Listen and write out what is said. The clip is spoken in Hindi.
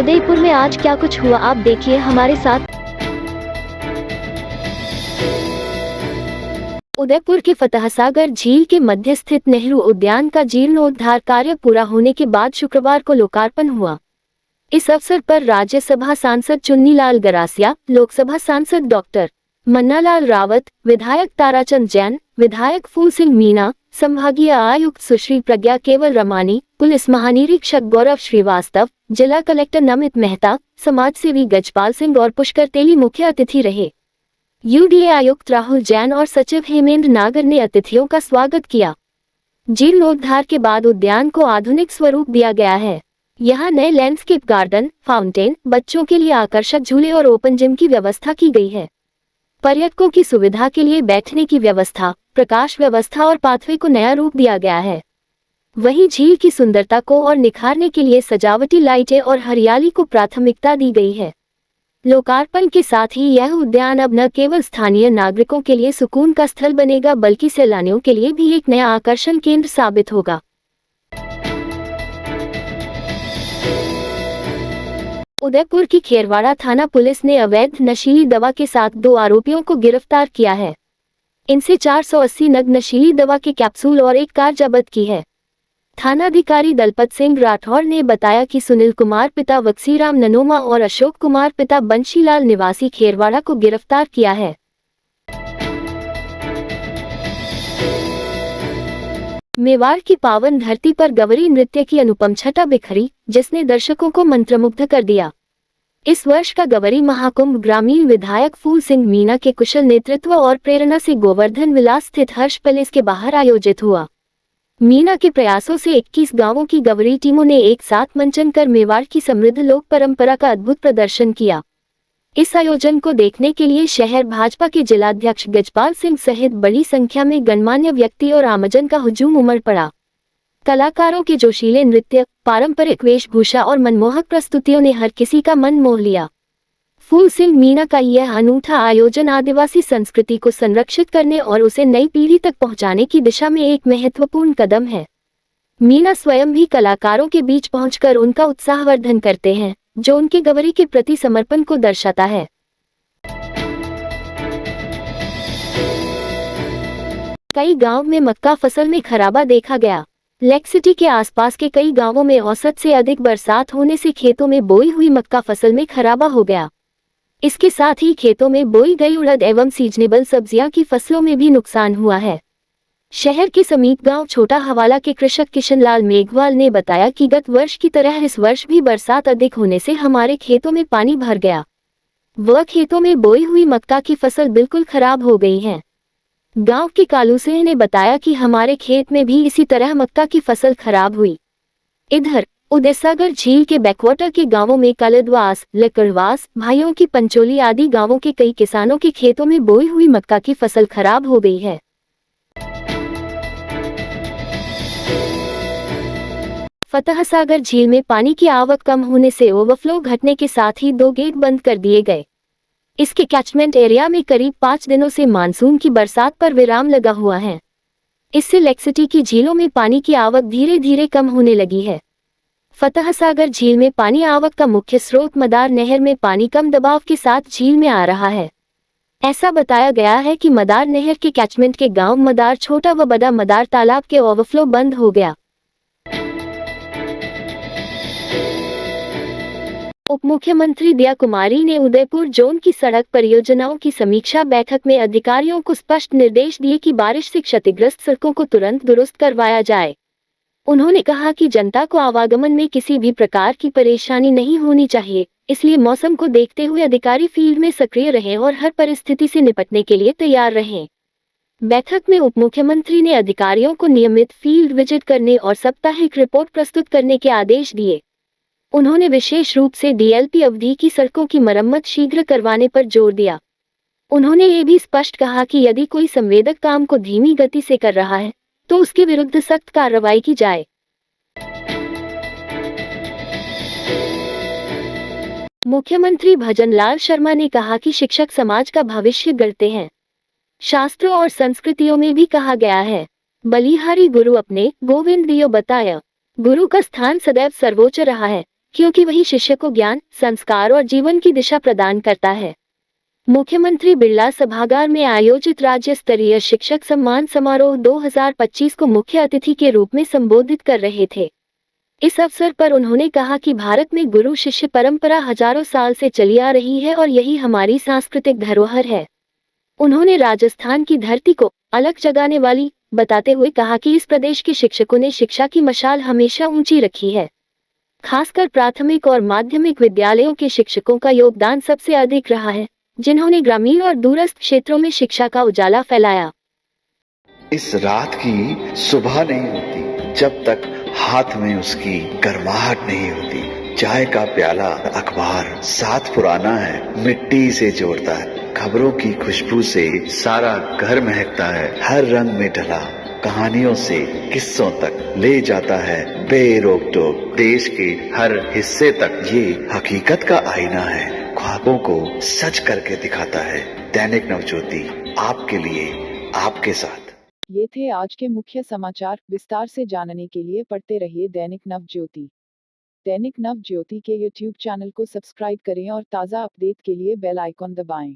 उदयपुर में आज क्या कुछ हुआ, आप देखिए हमारे साथ। उदयपुर के फतहसागर झील के मध्य स्थित नेहरू उद्यान का जीर्णोद्धार कार्य पूरा होने के बाद शुक्रवार को लोकार्पण हुआ। इस अवसर पर राज्यसभा सांसद चुन्नीलाल गरासिया, लोकसभा सांसद डॉक्टर मन्नालाल रावत, विधायक ताराचंद जैन, विधायक फूल सिंह मीणा, संभागीय आयुक्त सुश्री प्रज्ञा केवल रमानी, पुलिस महानिरीक्षक गौरव श्रीवास्तव, जिला कलेक्टर नमित मेहता, समाजसेवी गजपाल सिंह और पुष्कर तेली मुख्य अतिथि रहे। यूडीए आयुक्त राहुल जैन और सचिव हेमेंद्र नागर ने अतिथियों का स्वागत किया। जीर्णोद्धार के बाद उद्यान को आधुनिक स्वरूप दिया गया है। यहाँ नए लैंडस्केप गार्डन, फाउंटेन, बच्चों के लिए आकर्षक झूले और ओपन जिम की व्यवस्था की गई है। पर्यटकों की सुविधा के लिए बैठने की व्यवस्था, प्रकाश व्यवस्था और पाथवे को नया रूप दिया गया है। वहीं झील की सुंदरता को और निखारने के लिए सजावटी लाइटें और हरियाली को प्राथमिकता दी गई है। लोकार्पण के साथ ही यह उद्यान अब न केवल स्थानीय नागरिकों के लिए सुकून का स्थल बनेगा, बल्कि सैलानियों के लिए भी एक नया आकर्षण केंद्र साबित होगा। उदयपुर की खेरवाड़ा थाना पुलिस ने अवैध नशीली दवा के साथ 2 आरोपियों को गिरफ्तार किया है। इनसे 480 नग नशीली दवा के कैप्सूल और एक कार जब्त की है। थानाधिकारी दलपत सिंह राठौर ने बताया कि सुनील कुमार पिता वक्सीराम ननोमा और अशोक कुमार पिता बंशीलाल निवासी खेरवाड़ा को गिरफ्तार किया है। मेवाड़ की पावन धरती पर गवरी नृत्य की अनुपम छटा बिखरी, जिसने दर्शकों को मंत्रमुग्ध कर दिया। इस वर्ष का गवरी महाकुंभ ग्रामीण विधायक फूल सिंह मीणा के कुशल नेतृत्व और प्रेरणा से गोवर्धन विलास स्थित हर्ष पैलेस के बाहर आयोजित हुआ। मीणा के प्रयासों से 21 गांवों की गवरी टीमों ने एक साथ मंचन कर मेवाड़ की समृद्ध लोक परंपरा का अद्भुत प्रदर्शन किया। इस आयोजन को देखने के लिए शहर भाजपा के जिलाध्यक्ष गजपाल सिंह सहित बड़ी संख्या में गणमान्य व्यक्ति और आमजन का हुजूम उमड़ पड़ा। कलाकारों के जोशीले नृत्य, पारंपरिक वेशभूषा और मनमोहक प्रस्तुतियों ने हर किसी का मन मोह लिया। फूल सिंह मीणा का यह अनूठा आयोजन आदिवासी संस्कृति को संरक्षित करने और उसे नई पीढ़ी तक पहुंचाने की दिशा में एक महत्वपूर्ण कदम है। मीणा स्वयं भी कलाकारों के बीच पहुंचकर उनका उत्साहवर्धन करते हैं, जो उनके गवरी के प्रति समर्पण को दर्शाता है। कई गांव में मक्का फसल में खराबा देखा गया। लेक सिटी के आसपास के कई गांवों में औसत से अधिक बरसात होने से खेतों में बोई हुई मक्का फसल में खराबा हो गया। इसके साथ ही खेतों में बोई गई उड़द एवं सीजनेबल सब्जियां की फसलों में भी नुकसान हुआ है। शहर के समीप गांव छोटा हवाला के कृषक किशनलाल मेघवाल ने बताया कि गत वर्ष की तरह इस वर्ष भी बरसात अधिक होने से हमारे खेतों में पानी भर गया। वह खेतों में बोई हुई मक्का की फसल बिल्कुल खराब हो गई है। गांव के कालू सिंह ने बताया कि हमारे खेत में भी इसी तरह मक्का की फसल खराब हुई। इधर उदयसागर झील के बैकवाटर के गांवों में कलदवास, लकड़वास, भाइयों की पंचोली आदि गांवों के कई किसानों के खेतों में बोई हुई मक्का की फसल खराब हो गई है। फतहसागर झील में पानी की आवक कम होने से ओवरफ्लो घटने के साथ ही 2 गेट बंद कर दिए गए। इसके कैचमेंट एरिया में करीब 5 दिनों से मानसून की बरसात पर विराम लगा हुआ है। इससे लेक सिटी की झीलों में पानी की आवक धीरे धीरे कम होने लगी है। फतहसागर झील में पानी आवक का मुख्य स्रोत मदार नहर में पानी कम दबाव के साथ झील में आ रहा है। ऐसा बताया गया है कि मदार नहर के कैचमेंट के गांव मदार छोटा व बड़ा मदार तालाब के ओवरफ्लो बंद हो गया। उप मुख्यमंत्री दिया कुमारी ने उदयपुर जोन की सड़क परियोजनाओं की समीक्षा बैठक में अधिकारियों को स्पष्ट निर्देश दिए कि बारिश से क्षतिग्रस्त सड़कों को तुरंत दुरुस्त करवाया जाए। उन्होंने कहा कि जनता को आवागमन में किसी भी प्रकार की परेशानी नहीं होनी चाहिए, इसलिए मौसम को देखते हुए अधिकारी फील्ड में सक्रिय रहें और हर परिस्थिति से निपटने के लिए तैयार रहें। बैठक में उप मुख्यमंत्री ने अधिकारियों को नियमित फील्ड विजिट करने और साप्ताहिक रिपोर्ट प्रस्तुत करने के आदेश दिए। उन्होंने विशेष रूप से डीएलपी अवधि की सड़कों की मरम्मत शीघ्र करवाने पर जोर दिया। उन्होंने ये भी स्पष्ट कहा कि यदि कोई संवेदक काम को धीमी गति से कर रहा है तो उसके विरुद्ध सख्त कार्रवाई की जाए। मुख्यमंत्री भजनलाल शर्मा ने कहा कि शिक्षक समाज का भविष्य गढ़ते हैं। शास्त्रों और संस्कृतियों में भी कहा गया है, बलिहारी गुरु अपने गोविंद दियो बताया। गुरु का स्थान सदैव सर्वोच्च रहा है। क्योंकि वही शिष्य को ज्ञान, संस्कार और जीवन की दिशा प्रदान करता है। मुख्यमंत्री बिरला सभागार में आयोजित राज्य स्तरीय शिक्षक सम्मान समारोह 2025 को मुख्य अतिथि के रूप में संबोधित कर रहे थे। इस अवसर पर उन्होंने कहा कि भारत में गुरु शिष्य परंपरा हजारों साल से चली आ रही है और यही हमारी सांस्कृतिक धरोहर है। उन्होंने राजस्थान की धरती को अलग जगाने वाली बताते हुए कहा कि इस प्रदेश के शिक्षकों ने शिक्षा की मशाल हमेशा ऊंची रखी है। खासकर प्राथमिक और माध्यमिक विद्यालयों के शिक्षकों का योगदान सबसे अधिक रहा है, जिन्होंने ग्रामीण और दूरस्थ क्षेत्रों में शिक्षा का उजाला फैलाया। इस रात की सुबह नहीं होती जब तक हाथ में उसकी गर्माहट नहीं होती। चाय का प्याला, अखबार साथ पुराना है, मिट्टी से जोड़ता है। खबरों की खुशबू से सारा घर महकता है। हर रंग में ढला कहानियों से किस्सों तक ले जाता है बेरोक टोक। देश के हर हिस्से तक ये हकीकत का आईना है, ख्वाबों को सच करके दिखाता है। दैनिक नवज्योति, आपके लिए, आपके साथ। ये थे आज के मुख्य समाचार। विस्तार से जानने के लिए पढ़ते रहिए दैनिक नवज्योति। दैनिक नवज्योति के YouTube चैनल को सब्सक्राइब करें और ताज़ा अपडेट के लिए बेल आइकॉन दबाएं।